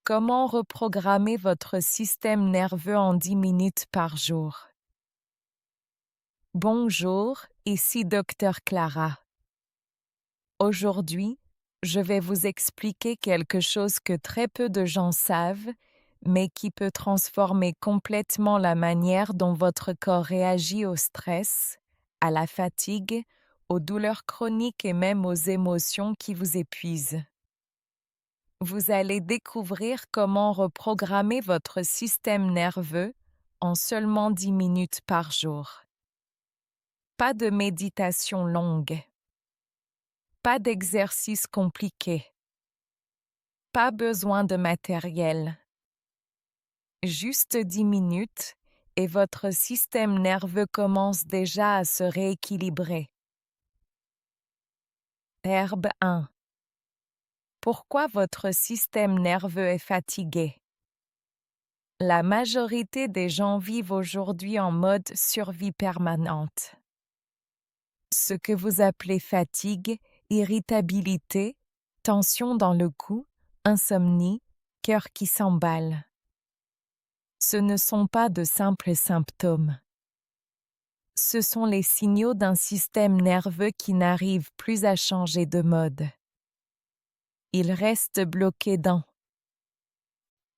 Comment reprogrammer votre système nerveux en 10 minutes par jour? Bonjour, ici Dr Clara. Aujourd'hui, je vais vous expliquer quelque chose que très peu de gens savent, mais qui peut transformer complètement la manière dont votre corps réagit au stress, à la fatigue, aux douleurs chroniques et même aux émotions qui vous épuisent. Vous allez découvrir comment reprogrammer votre système nerveux en seulement 10 minutes par jour. Pas de méditation longue. Pas d'exercice compliqué. Pas besoin de matériel. Juste 10 minutes et votre système nerveux commence déjà à se rééquilibrer. Herbe 1. Pourquoi votre système nerveux est fatigué? La majorité des gens vivent aujourd'hui en mode survie permanente. Ce que vous appelez fatigue, irritabilité, tension dans le cou, insomnie, cœur qui s'emballe. Ce ne sont pas de simples symptômes. Ce sont les signaux d'un système nerveux qui n'arrive plus à changer de mode. Il reste bloqué dans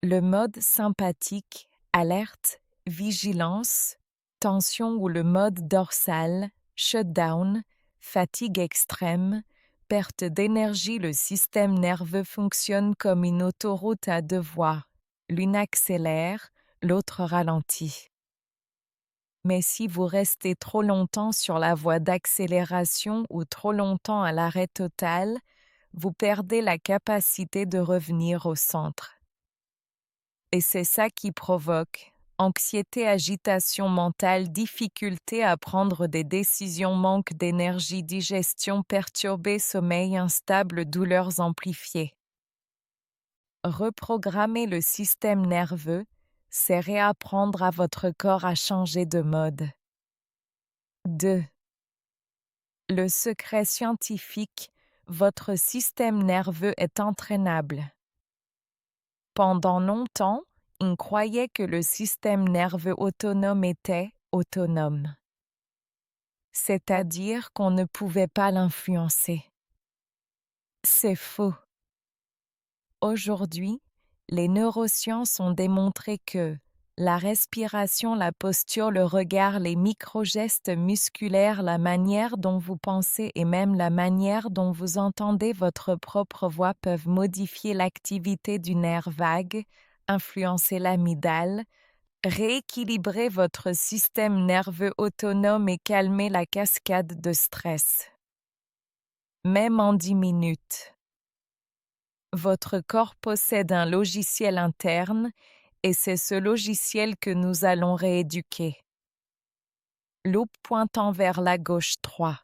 le mode sympathique, alerte, vigilance, tension ou le mode dorsal, shutdown, fatigue extrême, perte d'énergie. Le système nerveux fonctionne comme une autoroute à deux voies. L'une accélère, l'autre ralentit. Mais si vous restez trop longtemps sur la voie d'accélération ou trop longtemps à l'arrêt total, vous perdez la capacité de revenir au centre. Et c'est ça qui provoque anxiété, agitation mentale, difficulté à prendre des décisions, manque d'énergie, digestion perturbée, sommeil instable, douleurs amplifiées. Reprogrammer le système nerveux, c'est réapprendre à votre corps à changer de mode. 2. Le secret scientifique, votre système nerveux est entraînable. Pendant longtemps, on croyait que le système nerveux autonome était autonome. C'est-à-dire qu'on ne pouvait pas l'influencer. C'est faux. Aujourd'hui, les neurosciences ont démontré que la respiration, la posture, le regard, les micro-gestes musculaires, la manière dont vous pensez et même la manière dont vous entendez votre propre voix peuvent modifier l'activité du nerf vague, influencer l'amygdale, rééquilibrer votre système nerveux autonome et calmer la cascade de stress. Même en 10 minutes. Votre corps possède un logiciel interne et c'est ce logiciel que nous allons rééduquer. Loupe pointant vers la gauche 3.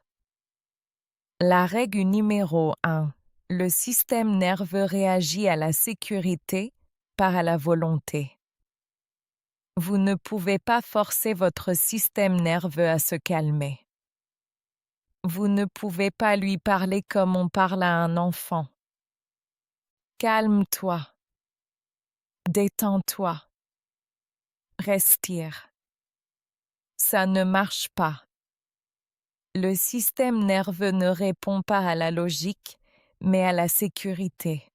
La règle numéro 1. Le système nerveux réagit à la sécurité, pas à la volonté. Vous ne pouvez pas forcer votre système nerveux à se calmer. Vous ne pouvez pas lui parler comme on parle à un enfant. Calme-toi. Détends-toi. Respire. Ça ne marche pas. Le système nerveux ne répond pas à la logique, mais à la sécurité.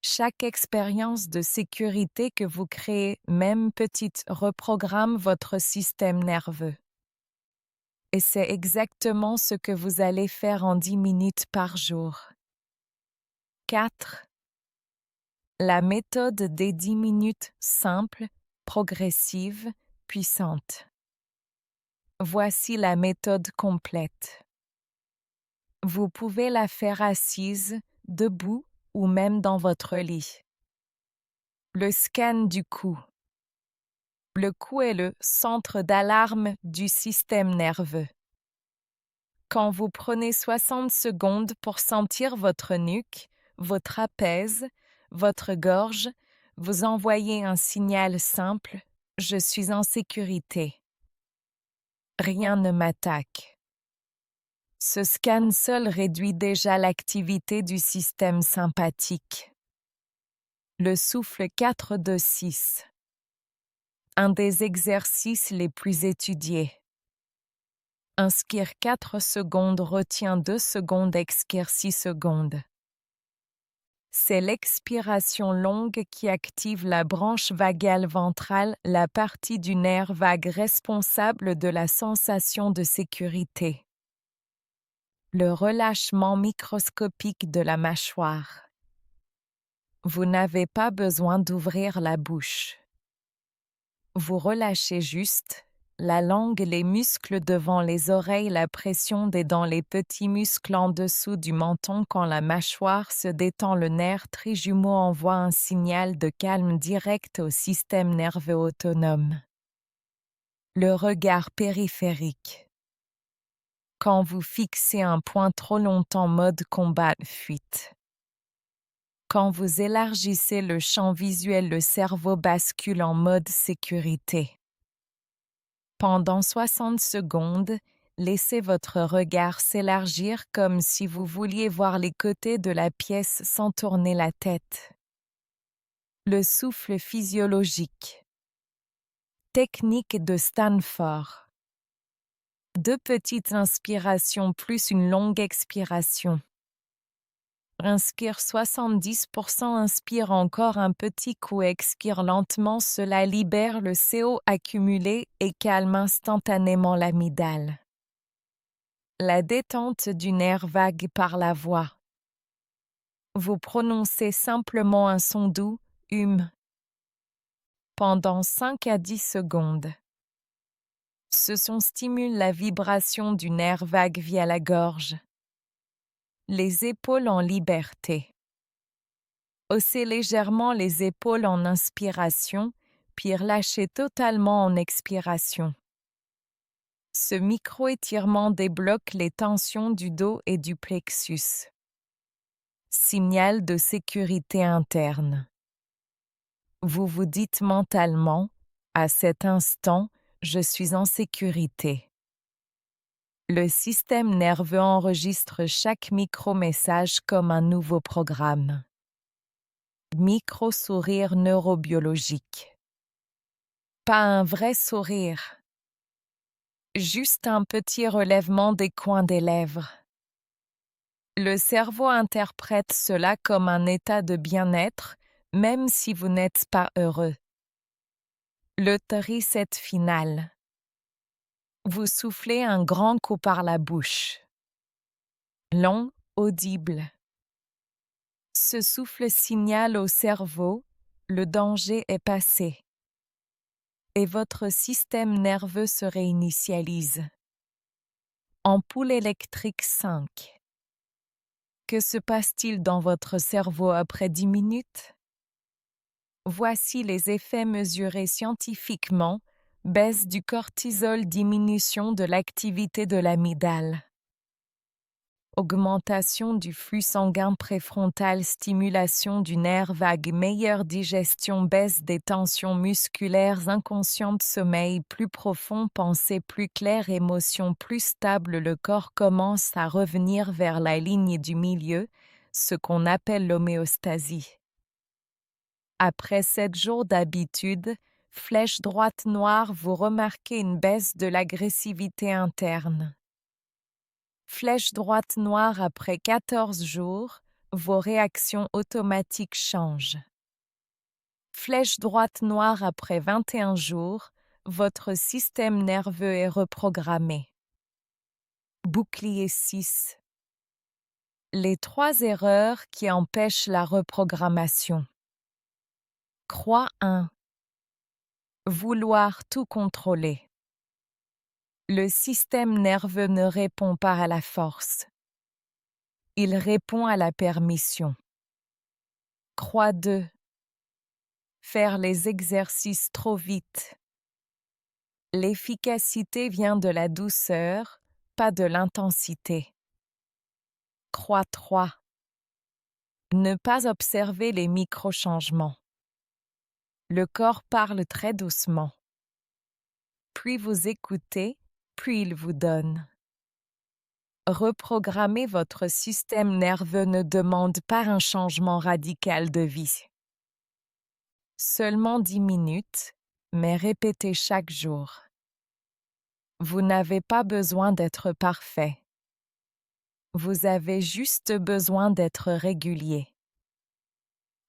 Chaque expérience de sécurité que vous créez, même petite, reprogramme votre système nerveux. Et c'est exactement ce que vous allez faire en 10 minutes par jour. 4. La méthode des 10 minutes simple, progressive, puissante. Voici la méthode complète. Vous pouvez la faire assise, debout ou même dans votre lit. Le scan du cou. Le cou est le centre d'alarme du système nerveux. Quand vous prenez 60 secondes pour sentir votre nuque, votre trapèze, votre gorge, vous envoyez un signal simple « Je suis en sécurité ». Rien ne m'attaque. Ce scan seul réduit déjà l'activité du système sympathique. Le souffle 4-2-6. Un des exercices les plus étudiés. Inspire 4 secondes, retiens 2 secondes, expire 6 secondes. C'est l'expiration longue qui active la branche vagale ventrale, la partie du nerf vague responsable de la sensation de sécurité. Le relâchement microscopique de la mâchoire. Vous n'avez pas besoin d'ouvrir la bouche. Vous relâchez juste la langue, les muscles devant les oreilles, la pression des dents, les petits muscles en dessous du menton. Quand la mâchoire se détend, le nerf trijumeau envoie un signal de calme direct au système nerveux autonome. Le regard périphérique. Quand vous fixez un point trop longtemps, mode combat, fuite. Quand vous élargissez le champ visuel, le cerveau bascule en mode sécurité. Pendant 60 secondes, laissez votre regard s'élargir comme si vous vouliez voir les côtés de la pièce sans tourner la tête. Le souffle physiologique. Technique de Stanford. 2 petites inspirations plus une longue expiration. Inspire 70%, inspire encore un petit coup, expire lentement, cela libère le CO accumulé et calme instantanément l'amygdale. La détente du nerf vague par la voix. Vous prononcez simplement un son doux, pendant 5 à 10 secondes. Ce son stimule la vibration du nerf vague via la gorge. Les épaules en liberté. Haussez légèrement les épaules en inspiration, puis relâchez totalement en expiration. Ce micro-étirement débloque les tensions du dos et du plexus. Signal de sécurité interne. Vous vous dites mentalement, à cet instant, je suis en sécurité. Le système nerveux enregistre chaque micro-message comme un nouveau programme. Micro-sourire neurobiologique. Pas un vrai sourire. Juste un petit relèvement des coins des lèvres. Le cerveau interprète cela comme un état de bien-être, même si vous n'êtes pas heureux. Le reset final. Vous soufflez un grand coup par la bouche. Long, audible. Ce souffle signale au cerveau, le danger est passé. Et votre système nerveux se réinitialise. Ampoule électrique 5. Que se passe-t-il dans votre cerveau après 10 minutes? Voici les effets mesurés scientifiquement: baisse du cortisol, diminution de l'activité de l'amygdale. Augmentation du flux sanguin préfrontal, stimulation du nerf vague, meilleure digestion, baisse des tensions musculaires inconscientes, sommeil plus profond, pensée plus claire, émotions plus stables. Le corps commence à revenir vers la ligne du milieu, ce qu'on appelle l'homéostasie. Après 7 jours d'habitude, flèche droite noire, vous remarquez une baisse de l'agressivité interne. Flèche droite noire après 14 jours, vos réactions automatiques changent. Flèche droite noire après 21 jours, votre système nerveux est reprogrammé. Bouclier 6. Les 3 erreurs qui empêchent la reprogrammation. Croix 1. Vouloir tout contrôler. Le système nerveux ne répond pas à la force. Il répond à la permission. Croix 2. Faire les exercices trop vite. L'efficacité vient de la douceur, pas de l'intensité. Croix 3. Ne pas observer les micro-changements. Le corps parle très doucement. Puis vous écoutez, puis il vous donne. Reprogrammer votre système nerveux ne demande pas un changement radical de vie. Seulement 10 minutes, mais répétez chaque jour. Vous n'avez pas besoin d'être parfait. Vous avez juste besoin d'être régulier.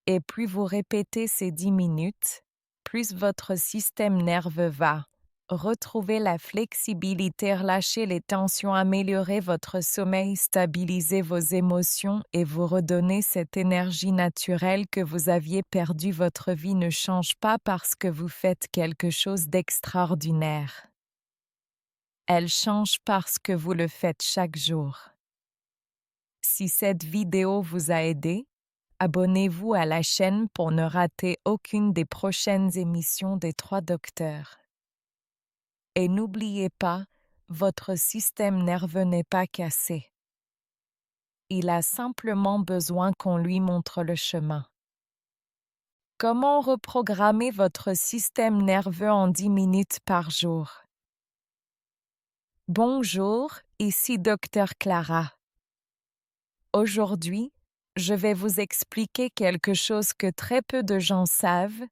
Et plus vous répétez ces 10 minutes, plus votre système nerveux va retrouver la flexibilité, relâcher les tensions, améliorer votre sommeil, stabiliser vos émotions et vous redonner cette énergie naturelle que vous aviez perdue. Votre vie ne change pas parce que vous faites quelque chose d'extraordinaire. Elle change parce que vous le faites chaque jour. Si cette vidéo vous a aidé, abonnez-vous à la chaîne pour ne rater aucune des prochaines émissions des 3 docteurs. Et n'oubliez pas, votre système nerveux n'est pas cassé. Il a simplement besoin qu'on lui montre le chemin. Comment reprogrammer votre système nerveux en 10 minutes par jour? Bonjour, ici Dr Clara. Aujourd'hui, je vais vous expliquer quelque chose que très peu de gens savent,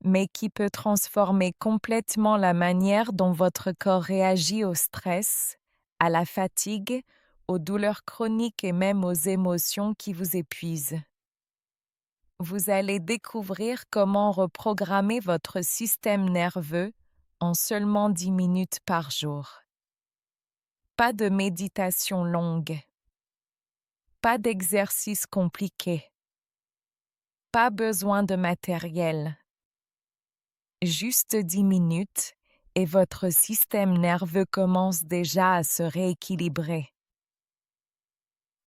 mais qui peut transformer complètement la manière dont votre corps réagit au stress, à la fatigue, aux douleurs chroniques et même aux émotions qui vous épuisent. Vous allez découvrir comment reprogrammer votre système nerveux en seulement 10 minutes par jour. Pas de méditation longue. Pas d'exercice compliqué. Pas besoin de matériel. Juste 10 minutes et votre système nerveux commence déjà à se rééquilibrer.